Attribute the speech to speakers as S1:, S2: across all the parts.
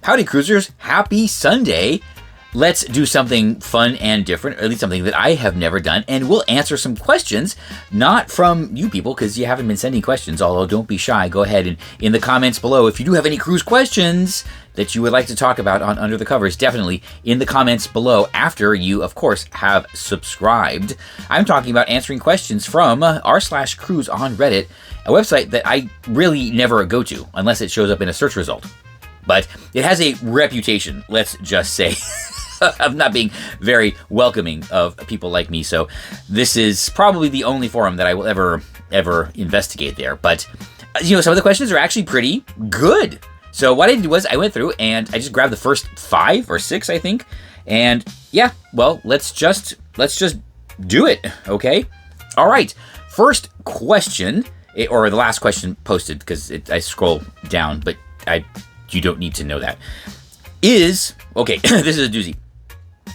S1: Howdy cruisers, happy Sunday. Let's do something fun and different, or at least something that I have never done, and we'll answer some questions, not from you people, because you haven't been sending questions, although don't be shy. Go ahead and in the comments below, if you do have any cruise questions that you would like to talk about on Under the Covers, definitely in the comments below after you, of course, have subscribed. I'm talking about answering questions from r/cruise on Reddit, a website that I really never go to unless it shows up in a search result. But it has a reputation, let's just say, of not being very welcoming of people like me. So this is probably the only forum that I will ever investigate there. But, some of the questions are actually pretty good. So what I did was I went through and I just grabbed the first 5 or 6, I think. And yeah, well, let's just do it, okay? All right, first question, or the last question posted, because I scroll down, but you don't need to know that. Okay, this is a doozy.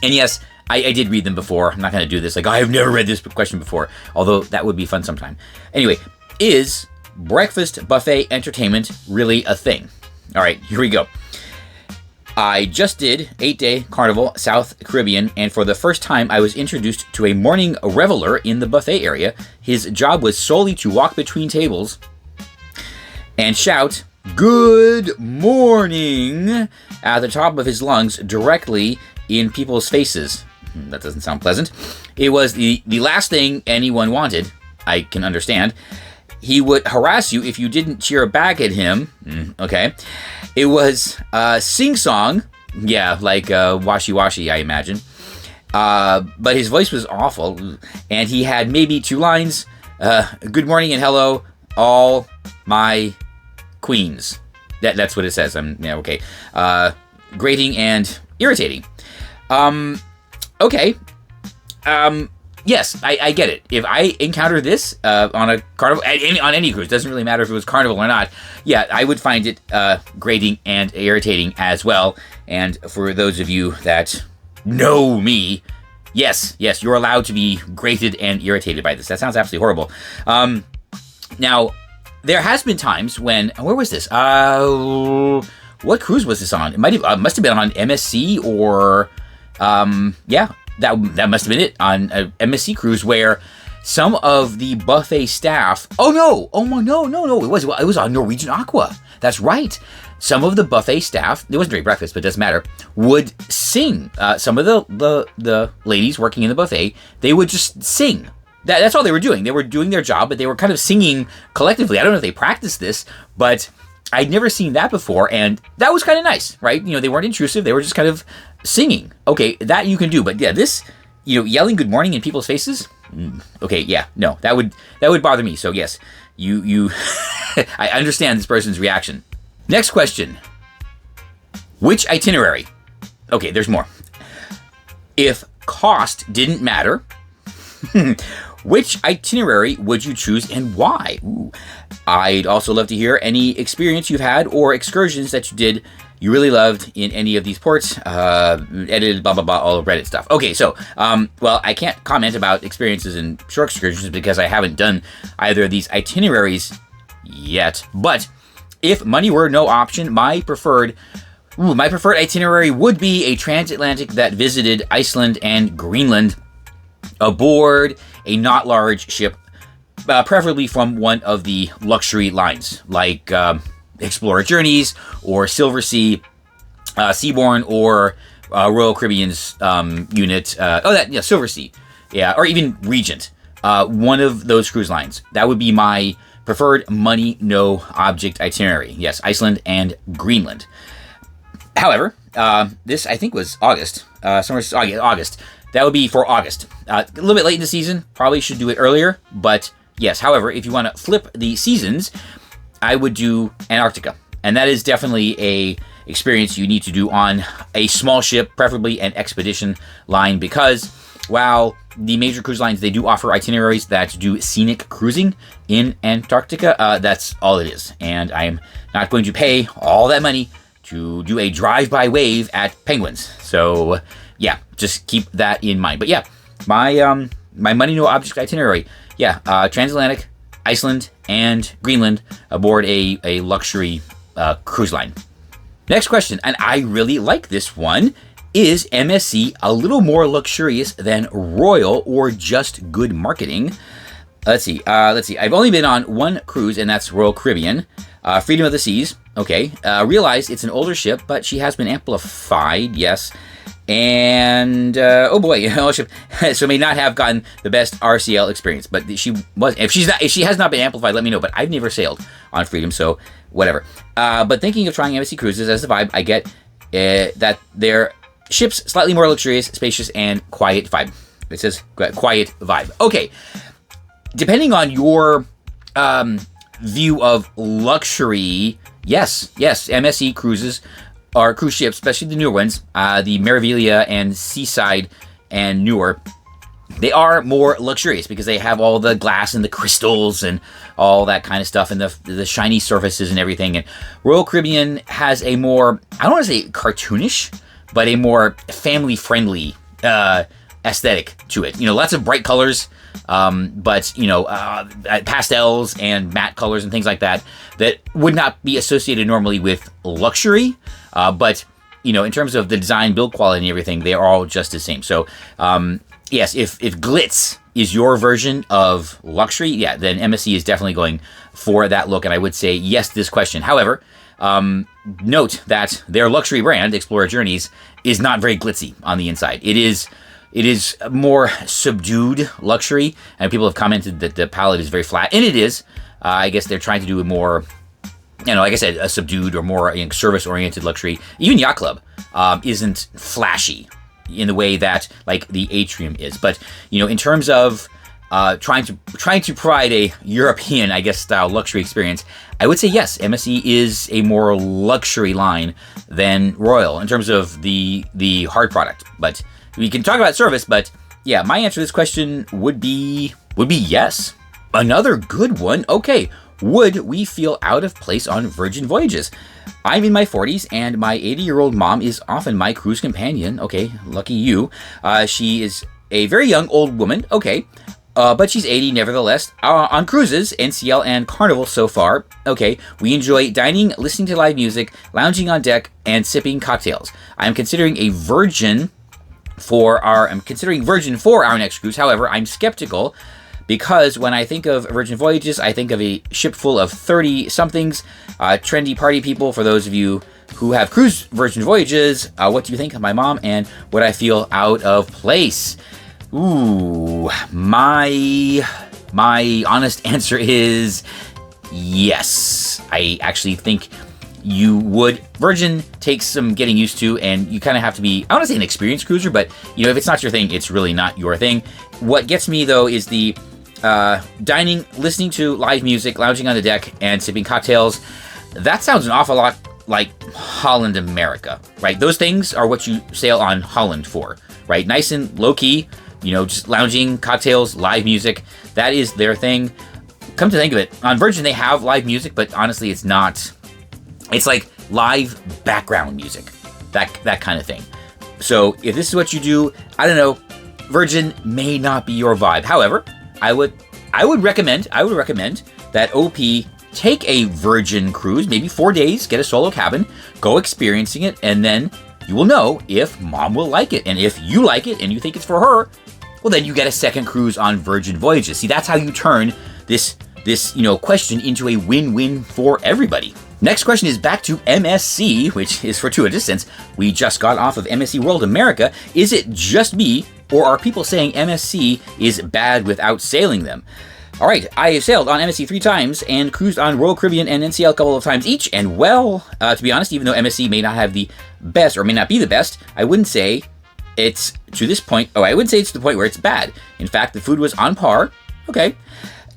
S1: And yes, I did read them before. I'm not going to do this like, I have never read this question before, although that would be fun sometime. Anyway, is breakfast buffet entertainment really a thing? All right, here we go. I just did 8-day Carnival South Caribbean, and for the first time, I was introduced to a morning reveler in the buffet area. His job was solely to walk between tables and shout, "Good morning," at the top of his lungs directly in people's faces. That doesn't sound pleasant. It was the last thing anyone wanted. I can understand. He would harass you if you didn't cheer back at him. Okay. It was sing-song. Yeah, like Washi Washi, I imagine. But his voice was awful. And he had maybe 2 lines. Good morning and hello, all my queens. That's what it says. Okay. Grating and irritating. Okay. Yes, I get it. If I encounter this on a carnival, on any cruise, doesn't really matter if it was Carnival or not, yeah, I would find it grating and irritating as well. And for those of you that know me, yes, you're allowed to be grated and irritated by this. That sounds absolutely horrible. Now, there has been times when, where was this? What cruise was this on? It must have been on MSC or, yeah. That must have been it on a MSC cruise where some of the buffet staff. No, it was on Norwegian Aqua. That's right. Some of the buffet staff, it wasn't during breakfast, but it doesn't matter, would sing. Some of the ladies working in the buffet, they would just sing. That's all they were doing. They were doing their job, but they were kind of singing collectively. I don't know if they practiced this, but I'd never seen that before, and that was kind of nice, right? They weren't intrusive. They were just kind of singing. Okay, that you can do, but yeah, this, yelling good morning in people's faces, okay, yeah, no, that would bother me. So yes, you I understand this person's reaction. Next question. Which itinerary? Okay, there's more. If cost didn't matter, which itinerary would you choose and why? Ooh. I'd also love to hear any experience you've had or excursions that you really loved in any of these ports, edited, blah, blah, blah, all Reddit stuff. Okay, so, well, I can't comment about experiences in shore excursions because I haven't done either of these itineraries yet. But if money were no option, my preferred itinerary would be a transatlantic that visited Iceland and Greenland aboard a not large ship, preferably from one of the luxury lines, like Explorer Journeys or Silver Sea, Seabourn, or Royal Caribbean's unit. Silver Sea, yeah, or even Regent. One of those cruise lines. That would be my preferred money no object itinerary. Yes, Iceland and Greenland. However, this I think was August. August. That would be for August. A little bit late in the season. Probably should do it earlier. But yes, however, if you want to flip the seasons, I would do Antarctica. And that is definitely a experience you need to do on a small ship, preferably an expedition line, because while the major cruise lines, they do offer itineraries that do scenic cruising in Antarctica, that's all it is. And I'm not going to pay all that money to do a drive-by wave at Penguins. So yeah, just keep that in mind. But yeah, my money no object itinerary, yeah, transatlantic, Iceland, and Greenland aboard a luxury cruise line. Next question, and I really like this one. Is MSC a little more luxurious than Royal or just good marketing? Let's see. I've only been on one cruise, and that's Royal Caribbean. Freedom of the Seas. Okay. Realize it's an older ship, but she has been amplified. Yes. And oh boy, so may not have gotten the best RCL experience, but she was. If she has not been amplified, let me know. But I've never sailed on Freedom, so whatever. But thinking of trying MSC cruises as the vibe, I get that their ships slightly more luxurious, spacious, and quiet vibe. It says quiet vibe. Okay, depending on your view of luxury, yes, MSC cruises. Our cruise ships, especially the newer ones, the Meraviglia and Seaside and newer, they are more luxurious because they have all the glass and the crystals and all that kind of stuff and the shiny surfaces and everything. And Royal Caribbean has a more, I don't want to say cartoonish, but a more family-friendly aesthetic to it. Lots of bright colors, but pastels and matte colors and things like that would not be associated normally with luxury. But in terms of the design, build quality, and everything, they are all just the same. So, yes, if glitz is your version of luxury, yeah, then MSC is definitely going for that look. And I would say yes to this question. However, note that their luxury brand, Explorer Journeys, is not very glitzy on the inside. It is more subdued luxury, and people have commented that the palette is very flat, and it is. I guess they're trying to do a more, like I said, a subdued or more service-oriented luxury. Even Yacht Club isn't flashy in the way that like the Atrium is. But in terms of trying to provide a European, I guess, style luxury experience, I would say yes, MSC is a more luxury line than Royal in terms of the hard product. But we can talk about service, but yeah, my answer to this question would be yes. Another good one. Okay, would we feel out of place on Virgin Voyages? I'm in my 40s, and my 80-year-old mom is often my cruise companion. Okay, lucky you. She is a very young old woman. Okay, but she's 80 nevertheless. On cruises, NCL and Carnival so far. Okay, we enjoy dining, listening to live music, lounging on deck, and sipping cocktails. I'm considering Virgin for our next cruise. However, I'm skeptical because when I think of Virgin Voyages, I think of a ship full of 30-somethings, trendy party people. For those of you who have cruised Virgin Voyages, what do you think of my mom, and would I feel out of place? Ooh, my honest answer is yes. I actually think you would. Virgin takes some getting used to, and you kind of have to be, I don't want to say an experienced cruiser, but if it's not your thing, it's really not your thing. What gets me though is the dining, listening to live music, lounging on the deck, and sipping cocktails. That sounds an awful lot like Holland America, right? Those things are what you sail on Holland for, right? Nice and low key, just lounging, cocktails, live music. That is their thing. Come to think of it, on Virgin they have live music, but honestly it's not. It's like live background music, that kind of thing. So if this is what you do, I don't know, Virgin may not be your vibe. However, I would recommend that OP take a Virgin cruise, maybe 4 days, get a solo cabin, go experiencing it, and then you will know if mom will like it. And if you like it and you think it's for her, well, then you get a second cruise on Virgin Voyages. See, that's how you turn this question into a win-win for everybody. Next question is back to MSC, which is fortuitous since we just got off of MSC World America. Is it just me, or are people saying MSC is bad without sailing them? All right, I have sailed on MSC 3 times and cruised on Royal Caribbean and NCL a couple of times each. And well, to be honest, even though MSC may not have the best or may not be the best, I wouldn't say it's to this point. Oh, I wouldn't say it's to the point where it's bad. In fact, the food was on par. Okay.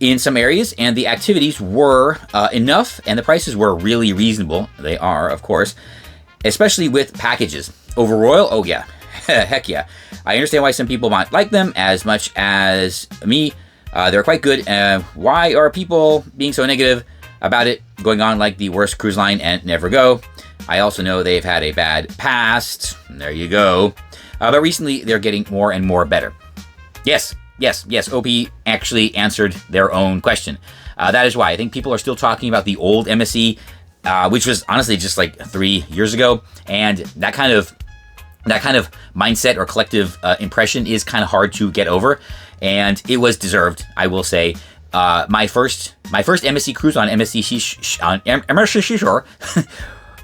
S1: In some areas, and the activities were enough, and the prices were really reasonable. They are, of course, especially with packages. Over Royal, oh yeah, heck yeah. I understand why some people might like them as much as me. They're quite good. Why are people being so negative about it, going on like the worst cruise line and never go? I also know they've had a bad past. There you go. But recently, they're getting more and more better. Yes, OP actually answered their own question. That is why I think people are still talking about the old MSC which was honestly just like 3 years ago. And that kind of mindset or collective impression is kind of hard to get over, and it was deserved, I will say. My first MSC cruise on MSC Shore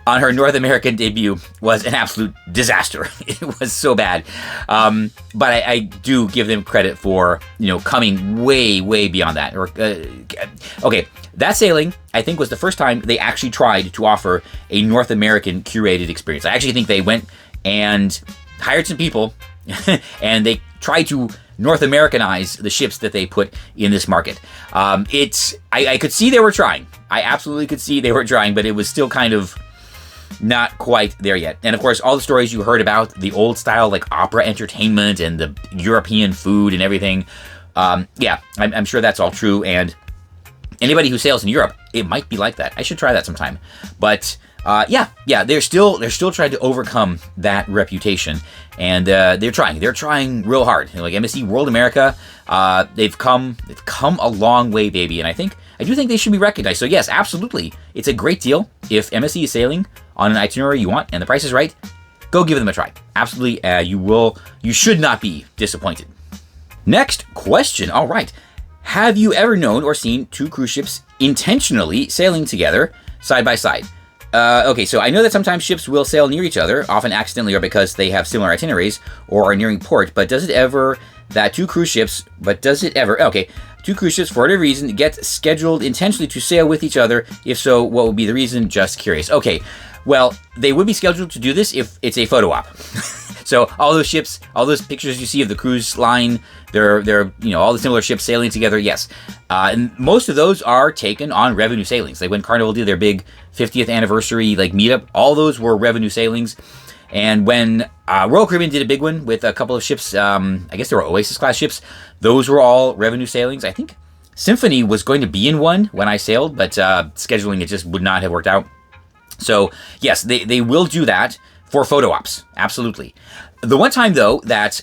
S1: on her North American debut was an absolute disaster. It was so bad. But I do give them credit for, coming way, way beyond that. Okay, that sailing, I think, was the first time they actually tried to offer a North American curated experience. I actually think they went and hired some people and they tried to North Americanize the ships that they put in this market. I could see they were trying. I absolutely could see they were trying, but it was still kind of not quite there yet. And of course, all the stories you heard about the old style, like opera entertainment and the European food and everything. I'm sure that's all true. And anybody who sails in Europe, it might be like that. I should try that sometime. But they're still trying to overcome that reputation, and they're trying real hard. Like MSC World America, they've come a long way, baby. And I do think they should be recognized. So yes, absolutely, it's a great deal. If MSC is sailing on an itinerary you want and the price is right, go give them a try. Absolutely, you should not be disappointed. Next question. All right, have you ever known or seen two cruise ships intentionally sailing together side by side? Okay, so I know that sometimes ships will sail near each other, often accidentally or because they have similar itineraries or are nearing port, but does it ever two cruise ships for whatever reason get scheduled intentionally to sail with each other? If so, what would be the reason? Just curious. Okay, well, they would be scheduled to do this if it's a photo op. So all those ships, all those pictures you see of the cruise line, they're all the similar ships sailing together, yes. And most of those are taken on revenue sailings. Like when Carnival did their big 50th anniversary meetup, all those were revenue sailings. And when Royal Caribbean did a big one with a couple of ships, I guess they were Oasis class ships, those were all revenue sailings. I think Symphony was going to be in one when I sailed, but scheduling, it just would not have worked out. So yes, they will do that for photo ops, absolutely. The one time though that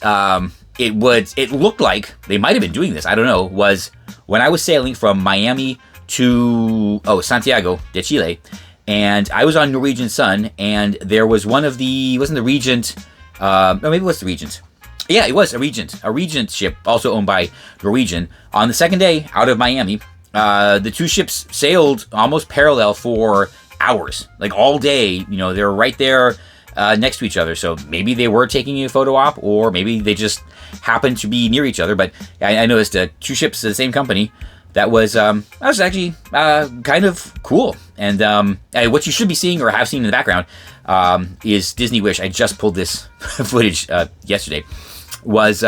S1: it looked like they might have been doing this, I don't know, was when I was sailing from Miami to Santiago de Chile, and I was on Norwegian Sun, and there was one of the, wasn't the Regent, maybe it was the Regent. Yeah, it was a Regent ship, also owned by Norwegian. On the second day out of Miami, the two ships sailed almost parallel for hours, like all day. They were right there next to each other. So maybe they were taking a photo op, or maybe they just happened to be near each other. But I noticed two ships of the same company. That was actually kind of cool. And what you should be seeing or have seen in the background is Disney Wish. I just pulled this footage yesterday. Was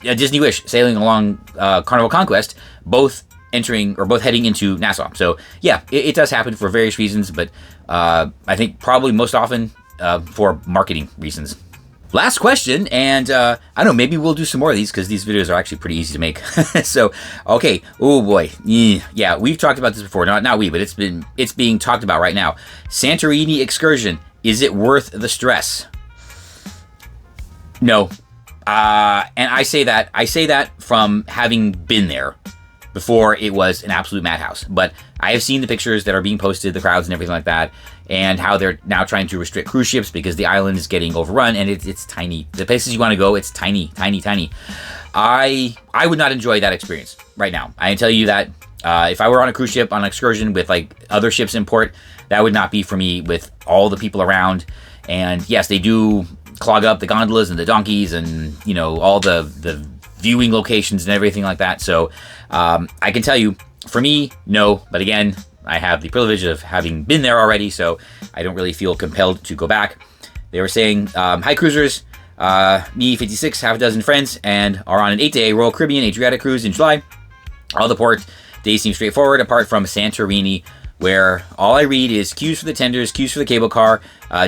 S1: Disney Wish sailing along Carnival Conquest, both heading into Nassau. So yeah, it does happen for various reasons, but I think probably most often for marketing reasons. Last question, and I don't know, maybe we'll do some more of these because these videos are actually pretty easy to make. So, okay, oh boy, yeah, we've talked about this before. Not we, but it's being talked about right now. Santorini excursion, is it worth the stress? No, and I say that from having been there before. It was an absolute madhouse. But I have seen the pictures that are being posted, the crowds and everything like that, and how they're now trying to restrict cruise ships because the island is getting overrun, and it's tiny. The places you want to go, it's tiny, tiny, tiny. I would not enjoy that experience right now. I can tell you that if I were on a cruise ship on an excursion with other ships in port, that would not be for me with all the people around. And yes, they do clog up the gondolas and the donkeys and all the viewing locations and everything like that. So I can tell you, for me, no. But again, I have the privilege of having been there already, so I don't really feel compelled to go back. They were saying, hi cruisers, me, 56, half a dozen friends, and are on an 8-day Royal Caribbean Adriatic cruise in July. All the port days seem straightforward, apart from Santorini, where all I read is queues for the tenders, queues for the cable car,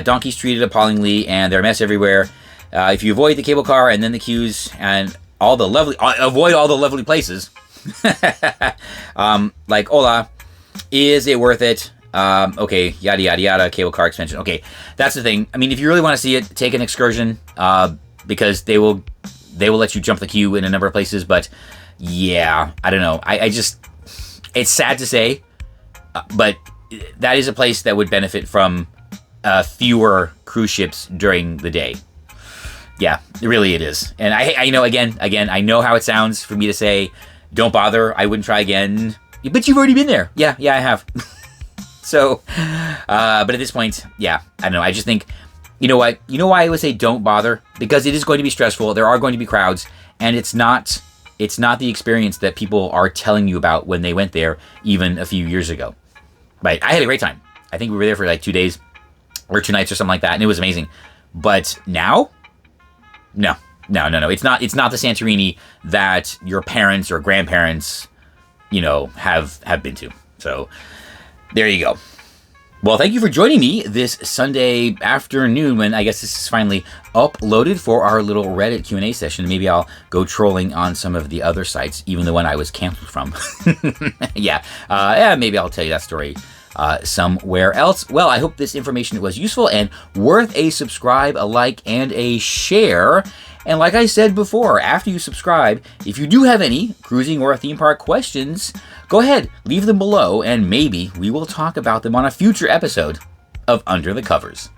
S1: donkeys treated appallingly, and they're a mess everywhere. If you avoid the cable car and then the queues and avoid all the lovely places, like hola, is it worth it? Okay, yada yada yada, cable car expansion. Okay, that's the thing. I mean, if you really want to see it, take an excursion, because they will let you jump the queue in a number of places. But yeah, I don't know. I just, it's sad to say, but that is a place that would benefit from fewer cruise ships during the day. Yeah, really it is. And I know, again, I know how it sounds for me to say, don't bother, I wouldn't try again. But you've already been there. Yeah, I have. So, but at this point, yeah, I don't know. I just think, you know what? You know why I would say don't bother? Because it is going to be stressful. There are going to be crowds, and it's not the experience that people are telling you about when they went there even a few years ago. Right? I had a great time. I think we were there for like 2 days or 2 nights or something like that, and it was amazing. But now, no. It's not the Santorini that your parents or grandparents, have been to. So there you go. Well, thank you for joining me this Sunday afternoon when I guess this is finally uploaded for our little Reddit Q&A session. Maybe I'll go trolling on some of the other sites, even the one I was canceled from. Yeah, maybe I'll tell you that story somewhere else. Well, I hope this information was useful and worth a subscribe, a like, and a share. And like I said before, after you subscribe, if you do have any cruising or theme park questions, go ahead, leave them below, and maybe we will talk about them on a future episode of Under the Covers.